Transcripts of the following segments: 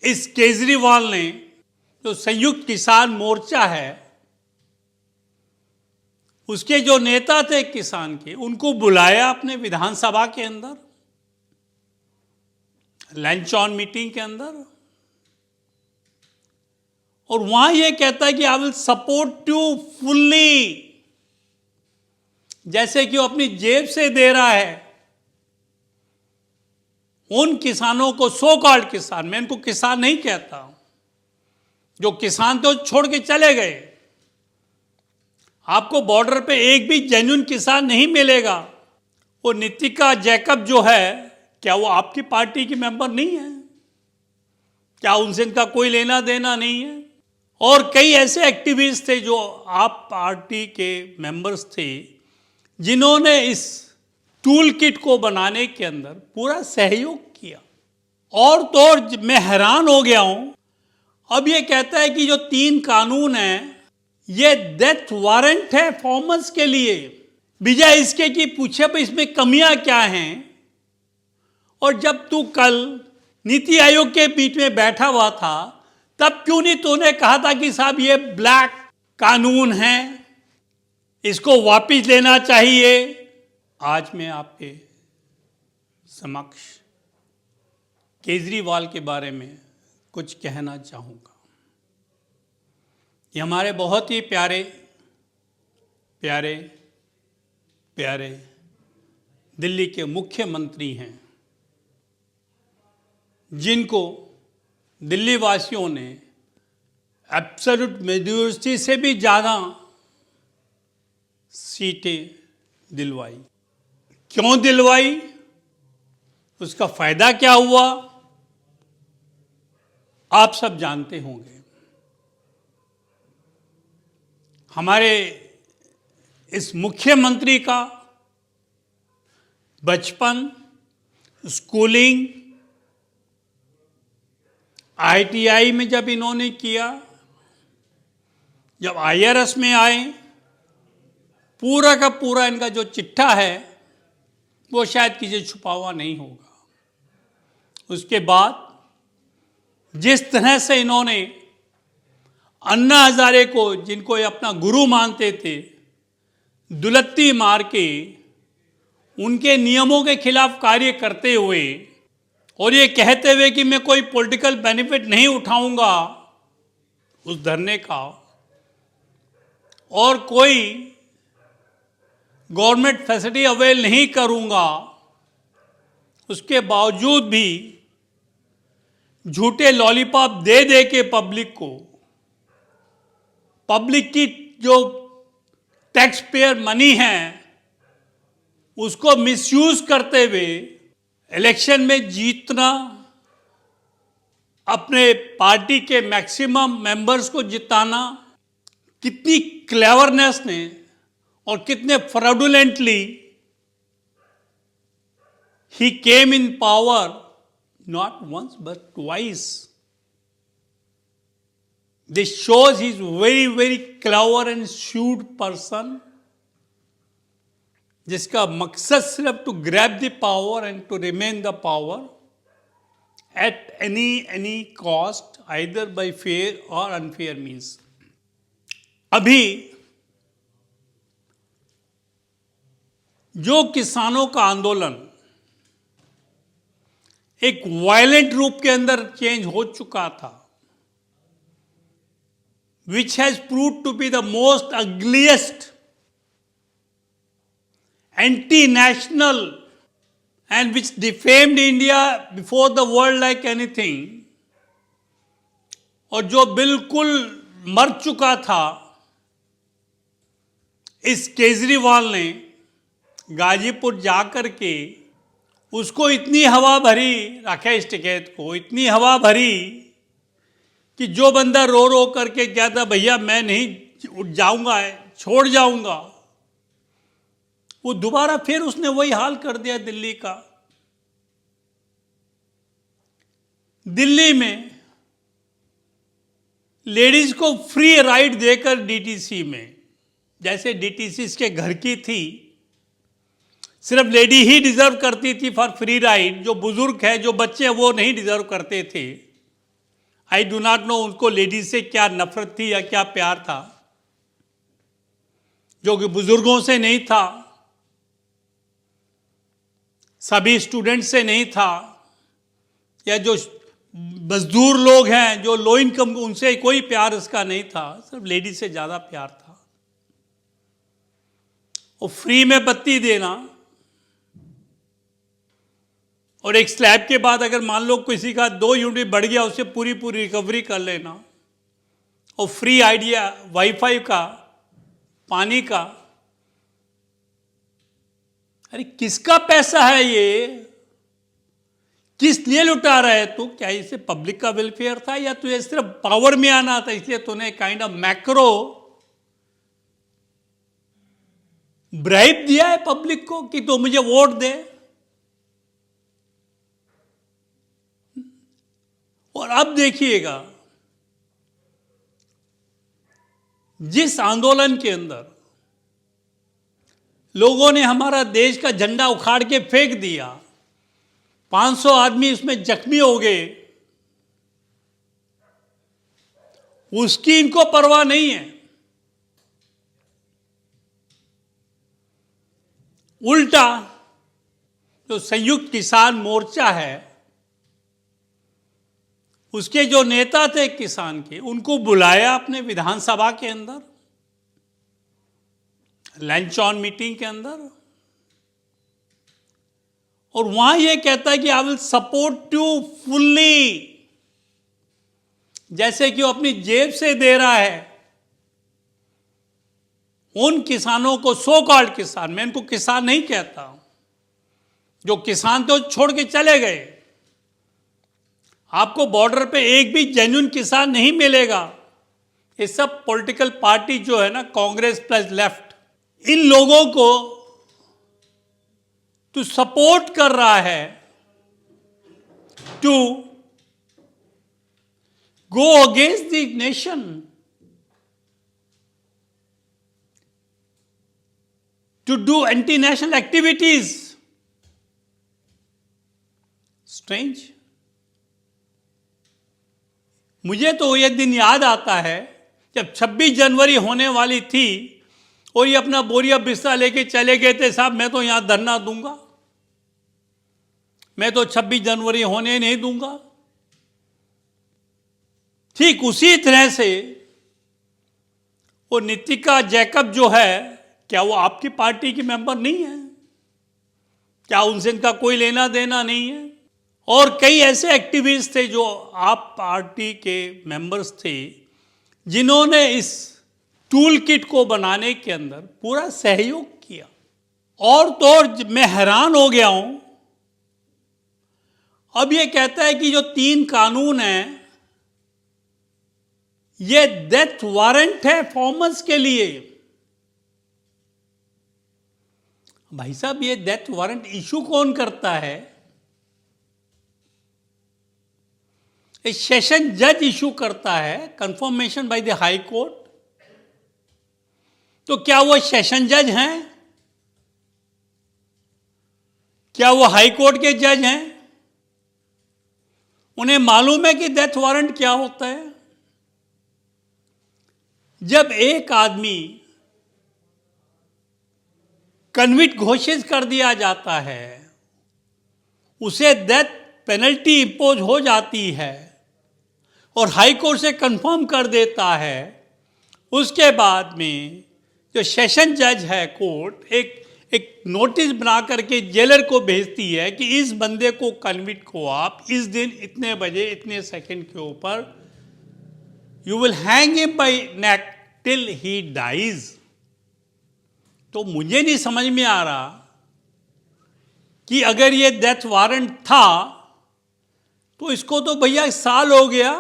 इस केजरीवाल ने जो संयुक्त किसान मोर्चा है, उसके जो नेता थे किसान के, उनको बुलाया अपने विधानसभा के अंदर, लंच ऑन मीटिंग के अंदर, और वहां यह कहता है कि I will support you fully, जैसे कि वो अपनी जेब से दे रहा है उन किसानों को, सो कॉल्ड किसान, मैं इनको किसान नहीं कहता, जो किसान तो छोड़ के चले गए। आपको बॉर्डर पे एक भी जेन्युइन किसान नहीं मिलेगा। वो नितिका जैकब जो है, क्या वो आपकी पार्टी की मेंबर नहीं है? क्या उनसे इनका कोई लेना देना नहीं है? और कई ऐसे एक्टिविस्ट थे जो आप पार्टी के मेंबर्स थे, जिन्होंने इस टूल किट को बनाने के अंदर पूरा सहयोग किया। और तो और मैं हैरान हो गया हूं, अब ये कहता है कि जो 3 कानून हैं ये डेथ वारंट है फॉर्मर्स के लिए, बजाय इसके कि पूछे भाई इसमें कमियां क्या हैं। और जब तू कल नीति आयोग के बीच में बैठा हुआ था, तब क्यों नहीं तूने कहा था कि साहब ये ब्लैक कानून है, इसको वापिस लेना चाहिए? आज मैं आपके समक्ष केजरीवाल के बारे में कुछ कहना चाहूँगा। ये हमारे बहुत ही प्यारे प्यारे प्यारे दिल्ली के मुख्यमंत्री हैं, जिनको दिल्ली वासियों ने एब्सोल्यूट मेजॉरिटी से भी ज़्यादा सीटें दिलवाई। क्यों दिलवाई, उसका फायदा क्या हुआ, आप सब जानते होंगे। हमारे इस मुख्यमंत्री का बचपन, स्कूलिंग ITI में जब इन्होंने किया, जब IRS में आए, पूरा का पूरा इनका जो चिट्ठा है वो शायद किसी छुपा हुआ नहीं होगा। उसके बाद जिस तरह से इन्होंने अन्ना हजारे को, जिनको ये अपना गुरु मानते थे, दुलत्ती मार के उनके नियमों के खिलाफ कार्य करते हुए और ये कहते हुए कि मैं कोई पॉलिटिकल बेनिफिट नहीं उठाऊंगा उस धरने का, और कोई गवर्नमेंट फैसिलिटी अवेल नहीं करूंगा, उसके बावजूद भी झूठे लॉलीपॉप दे दे के पब्लिक को, पब्लिक की जो टैक्स पेयर मनी है उसको मिसयूज करते हुए इलेक्शन में जीतना, अपने पार्टी के मैक्सिमम मेंबर्स को जिताना, कितनी क्लेवरनेस ने और कितने fraudulently he came in power, not once but twice. This shows he's very very clever and shrewd person, जिसका मकसद सिर्फ to grab the power and to remain the power at any cost, either by fair or unfair means. अभी जो किसानों का आंदोलन एक violent रूप के अंदर चेंज हो चुका था, which has proved to be the most ugliest, anti-national and which defamed India before the world like anything, और जो बिल्कुल मर चुका था, इस केजरीवाल ने गाजीपुर जाकर के उसको इतनी हवा भरी, राकेश टिकैत को इतनी हवा भरी कि जो बंदा रो रो करके कहता भैया मैं नहीं उठ जाऊंगा, छोड़ जाऊंगा, वो दोबारा फिर उसने वही हाल कर दिया दिल्ली का। दिल्ली में लेडीज को फ्री राइड देकर DTC में, जैसे DTC इसके घर की थी, सिर्फ लेडी ही डिजर्व करती थी फॉर फ्री राइड, जो बुजुर्ग है, जो बच्चे हैं, वो नहीं डिजर्व करते थे। आई डू नॉट नो उनको लेडीज से क्या नफरत थी या क्या प्यार था, जो कि बुजुर्गों से नहीं था, सभी स्टूडेंट से नहीं था, या जो मजदूर लोग हैं जो लो इनकम, उनसे कोई प्यार इसका नहीं था, सिर्फ लेडीज से ज्यादा प्यार था। और फ्री में बत्ती देना, और एक स्लैब के बाद अगर मान लो किसी का 2 यूनिट बढ़ गया, उससे पूरी रिकवरी कर लेना, और फ्री आइडिया वाईफाई का, पानी का। अरे किसका पैसा है ये? किस लिए लुटा रहा है तू? क्या इसे पब्लिक का वेलफेयर था, या तुझे सिर्फ पावर में आना था, इसलिए तूने काइंड ऑफ मैक्रो ब्राइब दिया है पब्लिक को कि तू मुझे वोट दे? और अब देखिएगा, जिस आंदोलन के अंदर लोगों ने हमारा देश का झंडा उखाड़ के फेंक दिया, 500 आदमी उसमें जख्मी हो गए, उसकी इनको परवाह नहीं है। उल्टा जो संयुक्त किसान मोर्चा है, उसके जो नेता थे किसान के, उनको बुलाया अपने विधानसभा के अंदर, लंच ऑन मीटिंग के अंदर, और वहां यह कहता है कि I will support you fully, जैसे कि वो अपनी जेब से दे रहा है उन किसानों को, सो कॉल्ड किसान, मैं इनको किसान नहीं कहता, जो किसान तो छोड़ के चले गए। आपको बॉर्डर पे एक भी जेन्युइन किसान नहीं मिलेगा। ये सब पॉलिटिकल पार्टी जो है ना, कांग्रेस प्लस लेफ्ट, इन लोगों को तो सपोर्ट कर रहा है to go against the nation, to do anti national activities. Strange. मुझे तो यह दिन याद आता है जब 26 जनवरी होने वाली थी और ये अपना बोरिया बिस्तर लेके चले गए थे, साहब मैं तो यहां धरना दूंगा, मैं तो 26 जनवरी होने नहीं दूंगा। ठीक उसी तरह से वो नीतिका जैकब जो है, क्या वो आपकी पार्टी की मेंबर नहीं है? क्या उनसे इनका कोई लेना देना नहीं है? और कई ऐसे एक्टिविस्ट थे जो आप पार्टी के मेंबर्स थे, जिन्होंने इस टूल किट को बनाने के अंदर पूरा सहयोग किया। और तो और मैं हैरान हो गया हूं, अब ये कहता है कि जो 3 कानून हैं ये डेथ वारंट है फार्मर्स के लिए। भाई साहब, ये डेथ वारंट इशू कौन करता है? एक सेशन जज इशू करता है, confirmation by the high court. तो क्या वो सेशन जज हैं? क्या वो हाई कोर्ट के जज हैं? उन्हें मालूम है कि डेथ वारंट क्या होता है? जब एक आदमी कन्विक्ट घोषित कर दिया जाता है, उसे डेथ पेनल्टी इंपोज हो जाती है और हाई कोर्ट से कंफर्म कर देता है, उसके बाद में जो सेशन जज है कोर्ट एक नोटिस बना करके जेलर को भेजती है कि इस बंदे को, कन्विक्ट को आप इस दिन इतने बजे इतने सेकंड के ऊपर you will hang him by neck till he dies. तो मुझे नहीं समझ में आ रहा कि अगर ये डेथ वारंट था तो इसको तो भैया साल हो गया,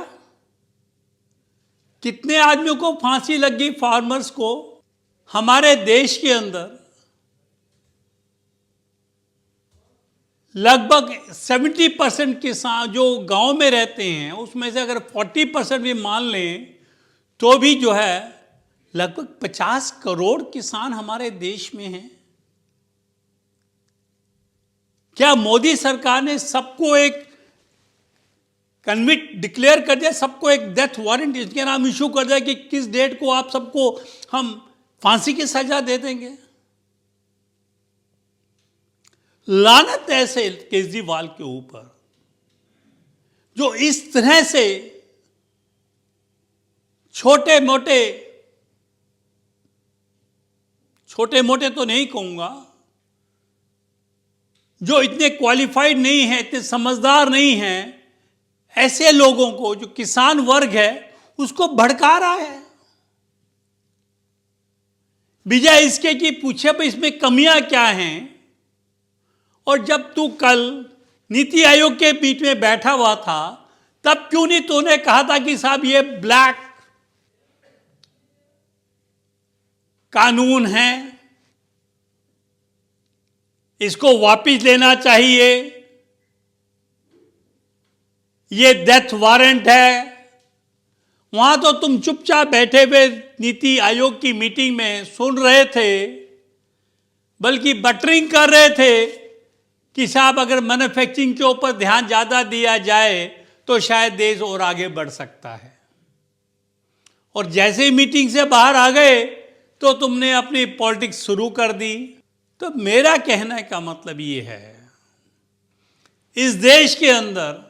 कितने आदमियों को फांसी लग गई, फार्मर्स को। हमारे देश के अंदर लगभग 70% किसान जो गांव में रहते हैं, उसमें से अगर 40% भी मान लें तो भी जो है लगभग 50 करोड़ किसान हमारे देश में हैं। क्या मोदी सरकार ने सबको एक कन्विक्ट डिक्लेयर कर दिया, सबको एक डेथ वारंट इसके नाम इशू कर दिया कि किस डेट को आप सबको हम फांसी की सजा दे देंगे। लानत ऐसे केजरीवाल के ऊपर जो इस तरह से छोटे मोटे तो नहीं कहूंगा, जो इतने क्वालिफाइड नहीं है, इतने समझदार नहीं हैं, ऐसे लोगों को, जो किसान वर्ग है, उसको भड़का रहा है। बजाय इसके कि पूछे भाई इसमें कमियां क्या हैं। और जब तू कल नीति आयोग के बीच में बैठा हुआ था, तब क्यों नहीं तूने कहा था कि साहब ये ब्लैक कानून है, इसको वापिस लेना चाहिए, ये डेथ वारंट है। वहां तो तुम चुपचाप बैठे हुए नीति आयोग की मीटिंग में सुन रहे थे, बल्कि बटरिंग कर रहे थे कि साहब अगर मैन्युफैक्चरिंग के ऊपर ध्यान ज्यादा दिया जाए तो शायद देश और आगे बढ़ सकता है। और जैसे ही मीटिंग से बाहर आ गए तो तुमने अपनी पॉलिटिक्स शुरू कर दी। तो मेरा कहने का मतलब ये है, इस देश के अंदर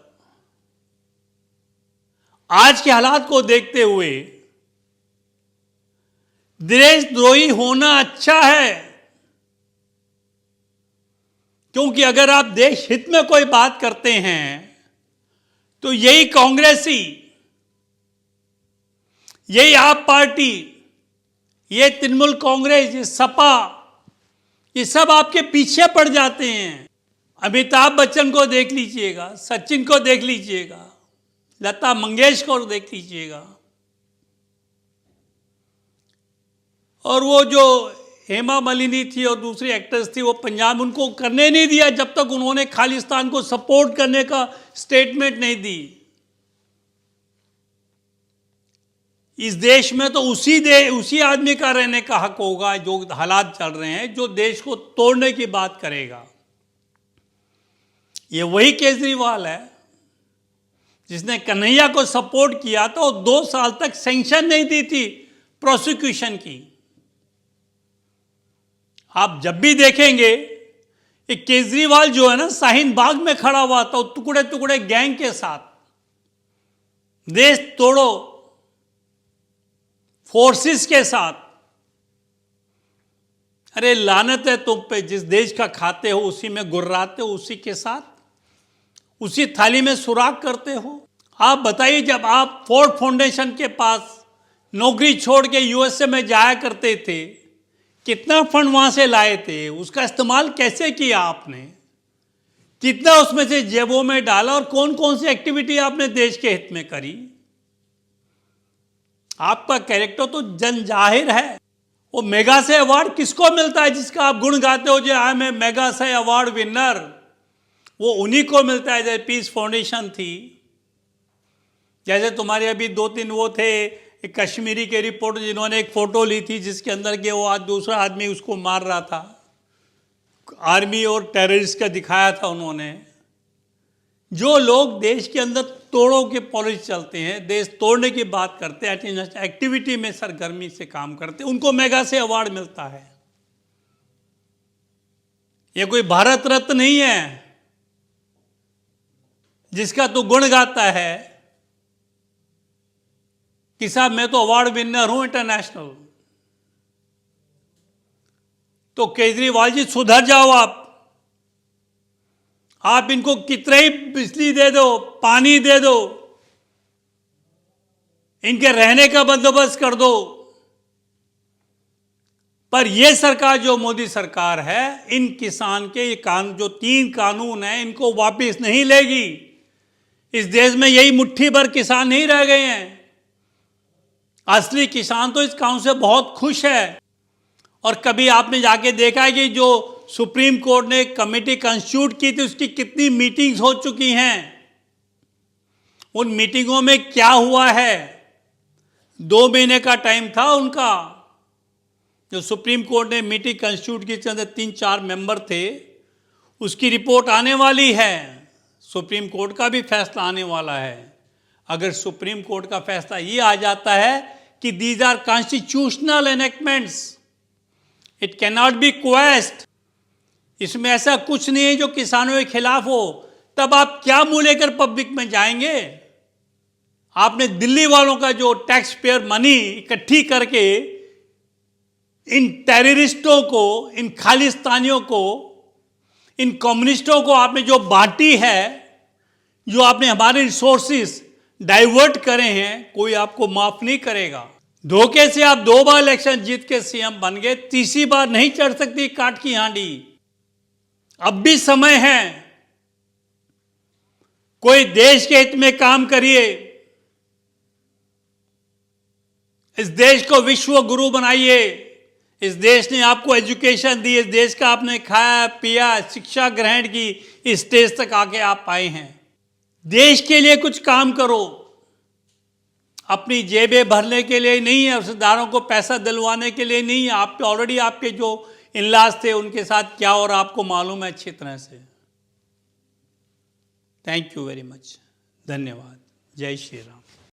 आज के हालात को देखते हुए देशद्रोही होना अच्छा है, क्योंकि अगर आप देश हित में कोई बात करते हैं तो यही कांग्रेसी, यही आप पार्टी, ये तृणमूल कांग्रेस, ये सपा, ये सब आपके पीछे पड़ जाते हैं। अमिताभ बच्चन को देख लीजिएगा, सचिन को देख लीजिएगा, लता मंगेशकर को देख लीजिएगा, और वो जो हेमा मालिनी थी और दूसरी एक्ट्रेस थी, वो पंजाब, उनको करने नहीं दिया जब तक उन्होंने खालिस्तान को सपोर्ट करने का स्टेटमेंट नहीं दी। इस देश में तो उसी आदमी का रहने का हक होगा जो हालात चल रहे हैं, जो देश को तोड़ने की बात करेगा। ये वही केजरीवाल है जिसने कन्हैया को सपोर्ट किया था और 2 साल तक सैंक्शन नहीं दी थी प्रोसिक्यूशन की। आप जब भी देखेंगे, एक केजरीवाल जो है ना, शाहीन बाग में खड़ा हुआ था टुकड़े टुकड़े गैंग के साथ, देश तोड़ो फोर्सेस के साथ। अरे लानत है तुम पे, जिस देश का खाते हो उसी में गुर्राते हो, उसी के साथ उसी थाली में सुराख करते हो। आप बताइए, जब आप फोर्ड फाउंडेशन के पास नौकरी छोड़ के यूएसए में जाया करते थे, कितना फंड वहां से लाए थे, उसका इस्तेमाल कैसे किया आपने, कितना उसमें से जेबों में डाला, और कौन कौन सी एक्टिविटी आपने देश के हित में करी। आपका कैरेक्टर तो जन जाहिर है। वो मेगा से अवार्ड किसको मिलता है जिसका आप गुण गाते हो, जो आई एम ए मेगा से अवार्ड विनर, वो उन्हीं को मिलता है। जैसे पीस फाउंडेशन थी, जैसे तुम्हारे अभी 2-3 वो थे एक कश्मीरी के रिपोर्टर, जिन्होंने एक फोटो ली थी जिसके अंदर के वो दूसरा आदमी उसको मार रहा था, आर्मी और टेररिस्ट का दिखाया था उन्होंने। जो लोग देश के अंदर तोड़ों के पॉलिसी चलते हैं, देश तोड़ने की बात करते हैं, एक्टिविटी में सरगर्मी से काम करते हैं, उनको मेगा से अवार्ड मिलता है। ये कोई भारत रत्न नहीं है जिसका तो गुण गाता है कि साहब मैं तो अवार्ड विनर हूं इंटरनेशनल। तो केजरीवाल जी सुधर जाओ आप इनको कितना ही बिजली दे दो, पानी दे दो, इनके रहने का बंदोबस्त कर दो, पर यह सरकार जो मोदी सरकार है, इन किसान के ये कानून, जो 3 कानून हैं, इनको वापस नहीं लेगी। इस देश में यही मुट्ठी भर किसान नहीं रह गए हैं। असली किसान तो इस कानून से बहुत खुश है। और कभी आपने जाके देखा है कि जो सुप्रीम कोर्ट ने कमेटी कंस्टिट्यूट की थी, उसकी कितनी मीटिंग्स हो चुकी हैं, उन मीटिंगों में क्या हुआ है। 2 महीने का टाइम था उनका, जो सुप्रीम कोर्ट ने मीटिंग कंस्टिट्यूट की, 3-4 मेंबर थे, उसकी रिपोर्ट आने वाली है। सुप्रीम कोर्ट का भी फैसला आने वाला है। अगर सुप्रीम कोर्ट का फैसला ये आ जाता है कि these are constitutional enactments, it can not be questioned, इसमें ऐसा कुछ नहीं है जो किसानों के खिलाफ हो, तब आप क्या मुंह लेकर पब्लिक में जाएंगे? आपने दिल्ली वालों का जो टैक्स पेयर मनी इकट्ठी करके इन टेररिस्टों को, इन खालिस्तानियों को, इन कम्युनिस्टों को आपने जो बांटी है, जो आपने हमारे रिसोर्सेस डाइवर्ट करे हैं, कोई आपको माफ नहीं करेगा। धोखे से आप 2 बार इलेक्शन जीत के सीएम बन गए, तीसरी बार नहीं चढ़ सकती काट की हांडी। अब भी समय है, कोई देश के हित में काम करिए, इस देश को विश्व गुरु बनाइए। इस देश ने आपको एजुकेशन दी, इस देश का आपने खाया पिया, शिक्षा ग्रहण की, इस स्टेज तक आके आप आए हैं। देश के लिए कुछ काम करो, अपनी जेबें भरने के लिए नहीं है, रिश्तेदारों को पैसा दिलवाने के लिए नहीं है। आप ऑलरेडी आपके जो इनलाज थे उनके साथ क्या और आपको मालूम है अच्छी तरह से। थैंक यू वेरी मच, धन्यवाद, जय श्री राम।